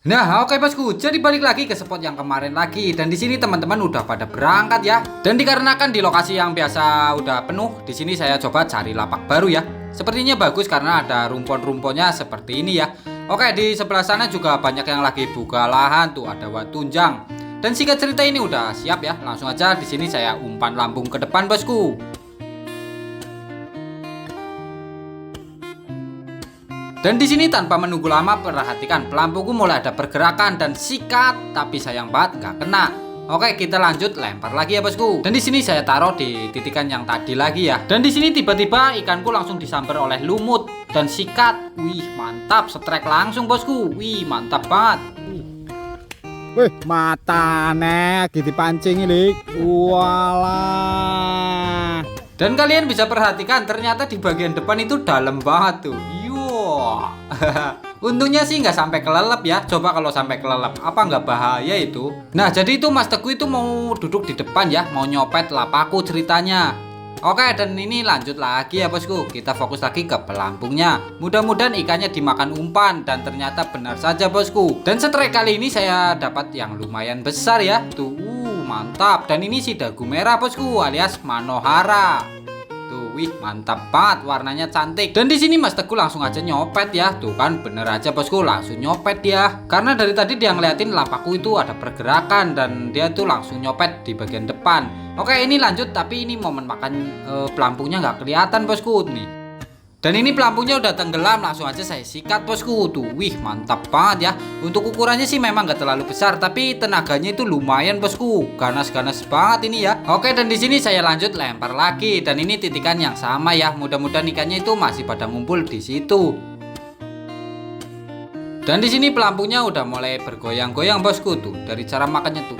Nah, oke bosku, jadi balik lagi ke spot yang kemarin lagi. Dan di sini teman-teman udah pada berangkat ya. Dan dikarenakan di lokasi yang biasa udah penuh, di sini saya coba cari lapak baru ya. Sepertinya bagus karena ada rumpon-rumponnya seperti ini ya. Oke, di sebelah sana juga banyak yang lagi buka lahan tuh, ada tunjang. Dan singkat cerita ini udah siap ya. Langsung aja di sini saya umpan lambung ke depan bosku. Dan di sini tanpa menunggu lama, perhatikan pelampungku mulai ada pergerakan dan sikat, tapi sayang banget nggak kena. Oke, kita lanjut lempar lagi ya bosku. Dan di sini saya taruh di titikan yang tadi lagi ya. Dan di sini tiba-tiba ikanku langsung disambar oleh lumut dan sikat. Wih, mantap, setrek langsung bosku. Wih, mantap banget. Wih, matane lagi dipancing ini. Walah. Dan kalian bisa perhatikan ternyata di bagian depan itu dalam banget tuh. Untungnya sih nggak sampai kelelep ya. Coba kalau sampai kelelep, apa nggak bahaya itu? Nah, jadi itu Mas Teguh itu mau duduk di depan ya, mau nyopet lapakku ceritanya. Oke, dan ini lanjut lagi ya bosku. Kita fokus lagi ke pelampungnya. Mudah-mudahan ikannya dimakan umpan, dan ternyata benar saja bosku. Dan setrek kali ini saya dapat yang lumayan besar ya. Tuh, mantap. Dan ini si dagu merah bosku, alias Manohara. Tuh, wih, mantap banget, warnanya cantik. Dan di sini Mas Teguh langsung aja nyopet ya. Tuh kan, bener aja bosku, langsung nyopet ya. Karena dari tadi dia ngeliatin lapakku itu ada pergerakan dan dia tuh langsung nyopet di bagian depan. Oke, ini lanjut, tapi ini momen makan pelampungnya nggak kelihatan bosku nih. Dan ini pelampungnya udah tenggelam, langsung aja saya sikat bosku. Tuh, wih, mantap banget ya. Untuk ukurannya sih memang gak terlalu besar, tapi tenaganya itu lumayan bosku. Ganas-ganas banget ini ya. Oke, dan di sini saya lanjut lempar lagi. Dan ini titikan yang sama ya. Mudah-mudahan ikannya itu masih pada ngumpul di situ. Dan di sini pelampungnya udah mulai bergoyang-goyang bosku tuh. Dari cara makannya tuh,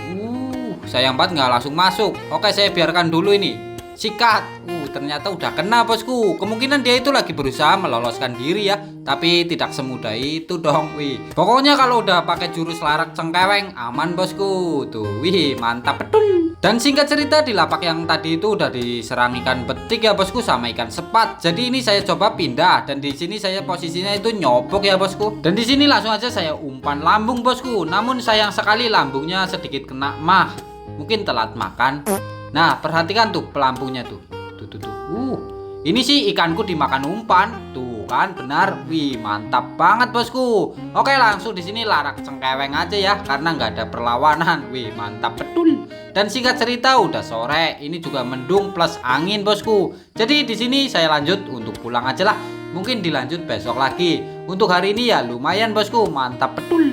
sayang banget nggak langsung masuk. Oke, saya biarkan dulu ini. Sikat, ternyata udah kena bosku. Kemungkinan dia itu lagi berusaha meloloskan diri ya, tapi tidak semudah itu dong. Wih, pokoknya kalau udah pakai jurus larak cengkeweng aman bosku. Tuh, wih, mantap betul. Dan singkat cerita, di lapak yang tadi itu udah diserang ikan betik ya bosku sama ikan sepat. Jadi ini saya coba pindah, dan di sini saya posisinya itu nyobok ya bosku. Dan di sini langsung aja saya umpan lambung bosku. Namun sayang sekali lambungnya sedikit kena mah. Mungkin telat makan. Nah, perhatikan tuh pelampungnya tuh. Ini sih ikanku dimakan umpan. Tuh kan, benar. Wih, mantap banget bosku. Oke, langsung di sini larak cengkeweng aja ya, karena nggak ada perlawanan. Wih, mantap betul. Dan singkat cerita udah sore. Ini juga mendung plus angin bosku. Jadi di sini saya lanjut untuk pulang aja lah. Mungkin dilanjut besok lagi. Untuk hari ini ya lumayan bosku, mantap betul.